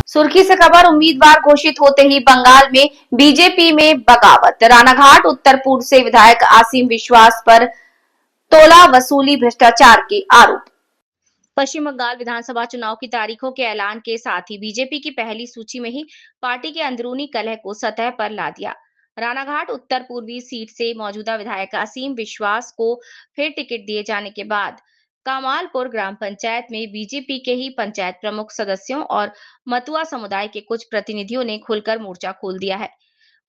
सुर्खी से खबर, उम्मीदवार घोषित होते ही बंगाल में बीजेपी में बगावत। रानाघाट उत्तर पूर्व से विधायक आसिम विश्वास पर तोला वसूली भ्रष्टाचार के आरोप। पश्चिम बंगाल विधानसभा चुनाव की तारीखों के ऐलान के साथ ही बीजेपी की पहली सूची में ही पार्टी के अंदरूनी कलह को सतह पर ला दिया। रानाघाट उत्तर पूर्वी सीट से मौजूदा विधायक असीम विश्वास को फिर टिकट दिए जाने के बाद कमालपुर ग्राम पंचायत में बीजेपी के ही पंचायत प्रमुख सदस्यों और मतुआ समुदाय के कुछ प्रतिनिधियों ने खुलकर मोर्चा खोल दिया है।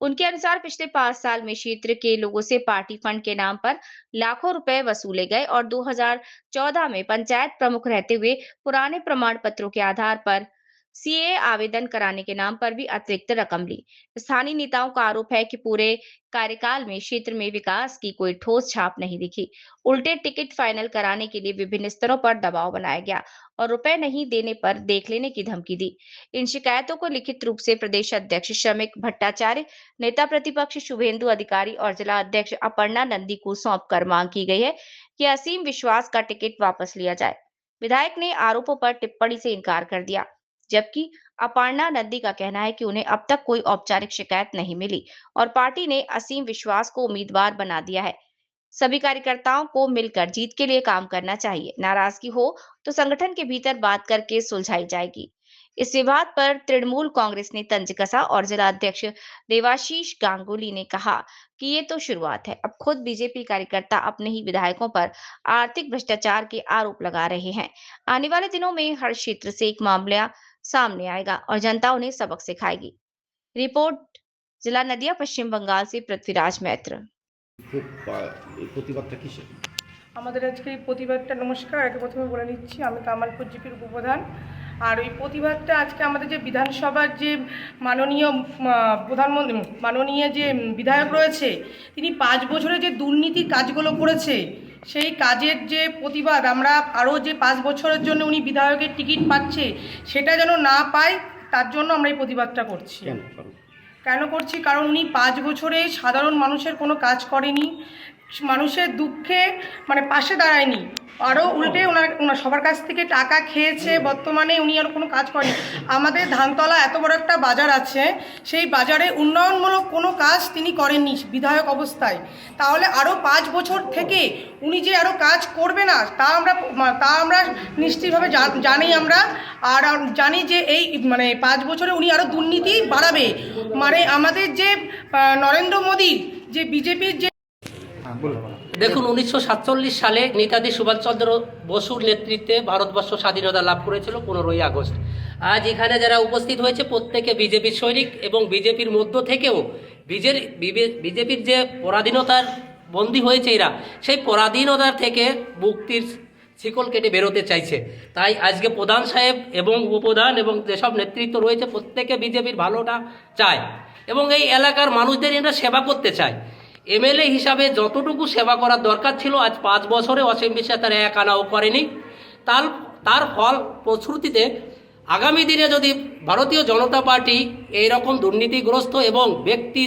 उनके अनुसार पिछले 5 साल में क्षेत्र के लोगों से पार्टी फंड के नाम पर लाखों रुपए वसूले गए और 2014 में पंचायत प्रमुख रहते हुए पुराने प्रमाण पत्रों के आधार पर सीए आवेदन कराने के नाम पर भी अतिरिक्त रकम ली। स्थानीय नेताओं का आरोप है कि पूरे कार्यकाल में क्षेत्र में विकास की कोई ठोस छाप नहीं दिखी। उल्टे टिकट फाइनल कराने के लिए विभिन्न स्तरों पर दबाव बनाया गया और रुपए नहीं देने पर देख लेने की धमकी दी। इन शिकायतों को लिखित रूप से प्रदेश अध्यक्ष श्रमिक भट्टाचार्य, नेता प्रतिपक्ष शुभेंदु अधिकारी और जिला अध्यक्ष अपर्णा नंदी को सौंपकर मांग की गई है कि असीम विश्वास का टिकट वापस लिया जाए। विधायक ने आरोपों पर टिप्पणी से इनकार कर दिया, जबकि अपर्णा नंदी का कहना है कि उन्हें अब तक कोई औपचारिक शिकायत नहीं मिली और पार्टी ने असीम विश्वास को उम्मीदवार बना दिया है। सभी कार्यकर्ताओं को मिलकर जीत के लिए काम करना चाहिए। नाराजगी हो तो संगठन के भीतर बात करके सुलझाई जाएगी। इस विवाद पर तृणमूल कांग्रेस ने तंज कसा और जिला अध्यक्ष देवाशीष गांगुली ने कहा कि ये तो शुरुआत है। अब खुद बीजेपी कार्यकर्ता अपने ही विधायकों पर आर्थिक भ्रष्टाचार के आरोप लगा रहे हैं। आने वाले दिनों में हर क्षेत्र से एक मामला सामने आएगा और जनता उन्हें सबक सिखाएगी। रिपोर्ट जिला नदिया, पश्चिम बंगाल से पृथ्वीराज मैत्र। আমাদের আজকে এই প্রতিবাদটা, নমস্কার, আগে প্রথমে বলে নিচ্ছি আমি কামালপুর জিপির উপপ্রধান। আর ওই প্রতিবাদটা আজকে আমাদের যে বিধানসভার যে মাননীয় প্রধানমন্ত্রী, মাননীয় যে বিধায়ক রয়েছে, তিনি 5 বছরে যে দুর্নীতির কাজগুলো করেছে সেই কাজের যে প্রতিবাদ, আমরা আরও যে 5 বছরের জন্য উনি বিধায়কের টিকিট পাচ্ছে সেটা যেন না পায়, তার জন্য আমরা এই প্রতিবাদটা করছি। কেন করছি? কারণ উনি 5 বছরে সাধারণ মানুষের কোনো কাজ করেনি, মানুষের দুঃখে পাশে দাঁড়ায়নি, আরও উল্টে ওনার সবার কাছ থেকে টাকা খেয়েছে। বর্তমানে উনি আর কোনো কাজ করেনি। আমাদের ধানতলা এত বড় একটা বাজার আছে, সেই বাজারে উন্নয়নমূলক কোনো কাজ তিনি করেননি বিধায়ক অবস্থায়। তাহলে আরও 5 বছর থেকে উনি যে আরও কাজ করবে না তা আমরা নিশ্চিতভাবে জানি। আমরা আর জানি যে এই 5 বছরে উনি আরও দুর্নীতি বাড়াবে। আমাদের যে নরেন্দ্র মোদী যে বিজেপির যে দেখুন, 1947 সালে নেতাজি সুভাষচন্দ্র বসুর নেতৃত্বে ভারতবর্ষ স্বাধীনতা লাভ করেছিল 15ই আগস্ট। আজ এখানে যারা উপস্থিত হয়েছে প্রত্যেকে বিজেপির সৈনিক এবং বিজেপির মধ্য থেকেও বিজেপির যে পরাধীনতার বন্দী হয়েছে এরা, সেই পরাধীনতার থেকে মুক্তির শিকল কেটে বেরোতে চাইছে। তাই আজকে প্রধান সাহেব এবং উপপ্রধান এবং যেসব নেতৃত্ব রয়েছে প্রত্যেকে বিজেপির ভালোটা চায় এবং এই এলাকার মানুষদের এরা সেবা করতে চায়। এমএলএ হিসাবে যতটুকু সেবা করার দরকার ছিল আজ 5 বছরে অসীম বিশ্বাস তার 1 আনাও করেনি। তার ফল প্রশ্রুতিতে আগামী দিনে যদি ভারতীয় জনতা পার্টি এইরকম দুর্নীতিগ্রস্ত এবং ব্যক্তি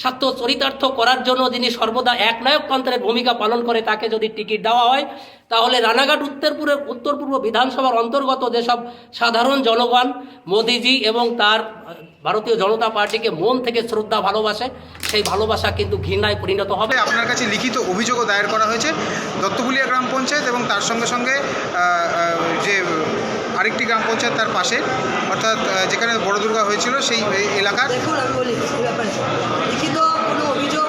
স্বার্থ চরিতার্থ করার জন্য যিনি সর্বদা একনায়কতন্ত্রের ভূমিকা পালন করে তাকে যদি টিকিট দেওয়া হয়, তাহলে রানাঘাট উত্তর পূর্ব বিধানসভার অন্তর্গত যেসব সাধারণ জনগণ মোদিজি এবং তার ভারতীয় জনতা পার্টিকে মন থেকে শ্রদ্ধা ভালোবাসে, সেই ভালোবাসা কিন্তু ঘৃণায় পরিণত হবে। আপনার কাছে লিখিত অভিযোগও দায়ের করা হয়েছে দত্তপুলিয়া গ্রাম পঞ্চায়েত এবং তার সঙ্গে সঙ্গে যে আরেকটি গ্রাম পঞ্চায়েত তার পাশে, অর্থাৎ যেখানে বড় দুর্গা হয়েছিল সেই এলাকার। দেখুন, আমি বলি সেই ব্যাপারে লিখিত কোনো অভিযোগ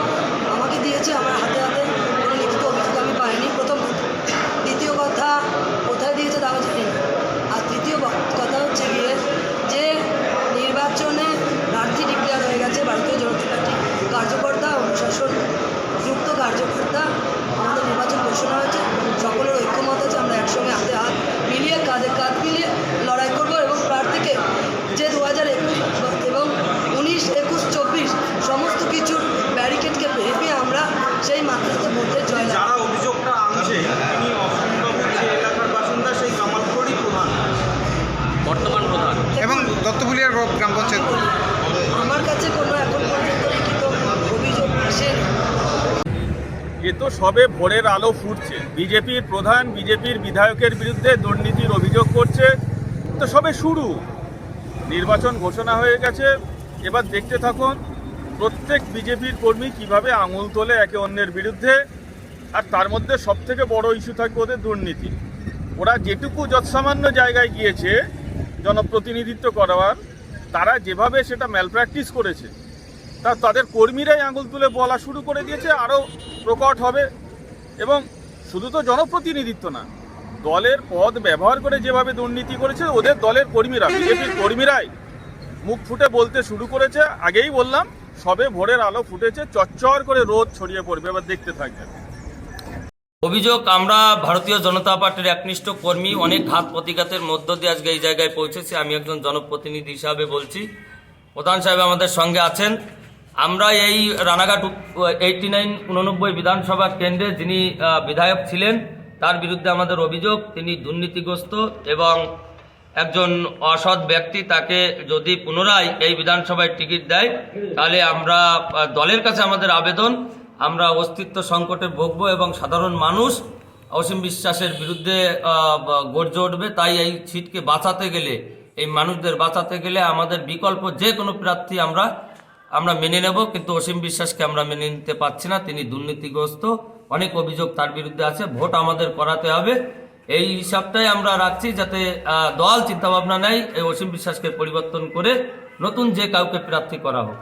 আমাকে দিয়েছে, আমার হাতে কোনো লিখিত অভিযোগ আমি পাইনি। প্রথম কথা। দ্বিতীয় কথা, কোথায় দিয়েছে তাও জানি না। আর তৃতীয় কথা হচ্ছে গিয়ে যে নির্বাচনে প্রার্থী ডিক্লেয়ার হয়ে গেছে ভারতীয় জনতা পার্টি কার্যকর্তা, অনুশাসনযুক্ত কার্যকর্তা, আমাদের নির্বাচন ঘোষণা হয়েছে, সকলের ঐক্যমত আছে, আমরা একসঙ্গে হাতে হাত মিলিয়ে কাঁধে কাঁধ মিলিয়ে লড়াই করব এবং প্রার্থীকে যে 2021 এবং 19, 21, 24 সমস্ত কিছুর সবে ভোরের আলো ফুটছে। বিজেপির প্রধান বিজেপির বিধায়কের বিরুদ্ধে দুর্নীতির অভিযোগ করছে, তো সবে শুরু। নির্বাচন ঘোষণা হয়ে গেছে, এবার দেখতে থাকুন প্রত্যেক বিজেপির কর্মী কিভাবে আঙুল তোলে একে অন্যের বিরুদ্ধে। আর তার মধ্যে সবথেকে বড় ইস্যু থাকবে ওদের দুর্নীতি। ওরা যেটুকু যৎসামান্য জায়গায় গিয়েছে জনপ্রতিনিধিত্ব করার, তারা যেভাবে সেটা ম্যালপ্র্যাকটিস করেছে তাদের কর্মীরাই আঙুল তুলে বলা শুরু করে দিয়েছে, আরও প্রকট হবে। এবং শুধু তো জনপ্রতিনিধিত্ব না, দলের পদ ব্যবহার করে যেভাবে দুর্নীতি করেছে ওদের দলের কর্মীরা, বিজেপির কর্মীরাই মুখ ফুটে বলতে শুরু করেছে। আগেই বললাম সবে ভোরের আলো ফুটেছে, চচ্চর করে রোদ ছড়িয়ে পড়বে, এবার দেখতে থাকবেন। অভিযোগ, আমরা ভারতীয় জনতা পার্টির একনিষ্ঠ কর্মী, অনেক ঘাত প্রতিঘাতের মধ্য দিয়ে আজকে এই জায়গায় পৌঁছেছি। আমি একজন জনপ্রতিনিধি হিসাবে বলছি, প্রধান সাহেব আমাদের সঙ্গে আছেন। আমরা এই রানাঘাট 89 বিধানসভা কেন্দ্রে যিনি বিধায়ক ছিলেন তার বিরুদ্ধে আমাদের অভিযোগ তিনি দুর্নীতিগ্রস্ত এবং একজন অসৎ ব্যক্তি। তাকে যদি পুনরায় এই বিধানসভায় টিকিট দেয় তাহলে আমরা দলের কাছে আমাদের আবেদন, আমরা অস্তিত্ব সংকটে ভুগব এবং সাধারণ মানুষ অসীম বিশ্বাসের বিরুদ্ধে গর্জে উঠবে। তাই এই সিটকে বাঁচাতে গেলে, এই মানুষদের বাঁচাতে গেলে আমাদের বিকল্প যে কোনো প্রার্থী আমরা মেনে নেব, কিন্তু অসীম বিশ্বাসকে আমরা মেনে নিতে পারছি না। তিনি দুর্নীতিগ্রস্ত, অনেক অভিযোগ তার বিরুদ্ধে আছে। ভোট আমাদের করাতে হবে, এই হিসাবটাই আমরা রাখছি, যাতে দল চিন্তাভাবনা নেয় এই অসীম বিশ্বাসকে পরিবর্তন করে নতুন যে কাউকে প্রার্থী করা হোক।